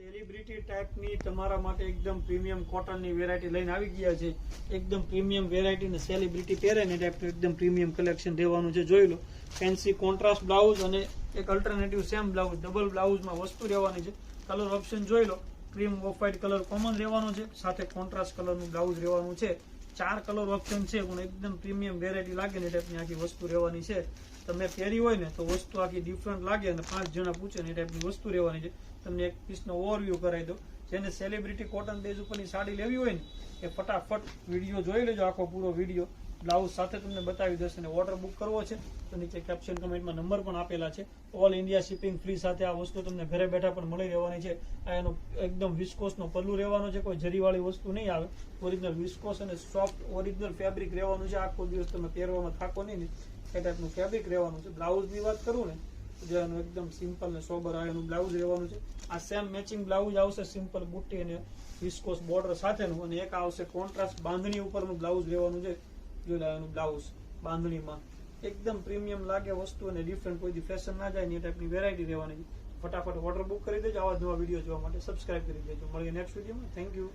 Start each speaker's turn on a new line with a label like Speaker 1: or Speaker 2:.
Speaker 1: Celebrity ટાઈપની તમારા માટે એકદમ પ્રીમિયમ કોટનની વેરાયટી લઈને આવી ગયા છે. એકદમ પ્રીમિયમ વેરાયટી ને સેલિબ્રિટી પહેરે ને ટાઈપનું એકદમ પ્રીમિયમ કલેક્શન રહેવાનું છે. જોઈ લો, ફેન્સી કોન્ટ્રાસ્ટ બ્લાઉઝ અને એક અલ્ટરનેટિવ સેમ બ્લાઉઝ, ડબલ બ્લાઉઝમાં વસ્તુ રહેવાની છે. કલર ઓપ્શન જોઈ લો, cream off white colour common રહેવાનો છે, સાથે કોન્ટ્રાસ્ટ કલરનું બ્લાઉઝ રહેવાનું છે. 4 કલર ઓપ્શન છે, પણ એકદમ પ્રીમિયમ વેરાયટી લાગે ને ટાઈપની આખી વસ્તુ રહેવાની છે. તમે પહેરી હોય ને તો વસ્તુ આખી ડિફરન્ટ લાગે અને 5 જણા પૂછે ને એ ટાઈપની વસ્તુ રહેવાની છે. તમને એક પીસનો ઓવરવ્યુ કરાવી દો. જેને સેલિબ્રિટી કોટન બેઝ ઉપરની સાડી લેવી હોય ને એ ફટાફટ વિડીયો જોઈ લેજો, આખો પૂરો વિડીયો બ્લાઉઝ સાથે તમને બતાવી દેશે. અને ઓર્ડર બુક કરવો છે તો નીચે કેપ્શન કમેન્ટમાં નંબર પણ આપેલા છે. ઓલ ઇન્ડિયા શિપિંગ ફ્રી સાથે આ વસ્તુ તમને ઘરે બેઠા પણ મળી રહેવાની છે. આ એનો એકદમ વિસ્કોસનો પલ્લુ રહેવાનો છે, કોઈ જરીવાળી વસ્તુ નહીં આવે. ઓરિજિનલ વિસ્કોસ અને સોફ્ટ ઓરિજિનલ ફેબ્રિક રહેવાનું છે. આખો દિવસ તમે પહેરવામાં થાકો નહીં, એ ટાઈપનું ફેબ્રિક રહેવાનું છે. બ્લાઉઝની વાત કરું ને તો એનું એકદમ સિમ્પલ ને સોબર આ એનું બ્લાઉઝ રહેવાનું છે. આ સેમ મેચિંગ બ્લાઉઝ આવશે, સિમ્પલ બુટ્ટી અને વિસ્કોસ બોર્ડર સાથેનું. અને એક આવશે કોન્ટ્રાસ્ટ બાંધણી ઉપરનું બ્લાઉઝ રહેવાનું છે. જોઈ એનું બ્લાઉઝ બાંધણીમાં એકદમ પ્રીમિયમ લાગે વસ્તુ અને ડિફરન્ટ, કોઈ ફેશન ના જાય ને એ ટાઈપની વેરાયટી રહેવાની છે. ફટાફટ ઓર્ડર બુક કરી દેજો. આવા નવા વિડીયો જોવા માટે સબસ્ક્રાઇબ કરી દેજો. મળીએ નેક્સ્ટ વિડીયોમાં. Thank you.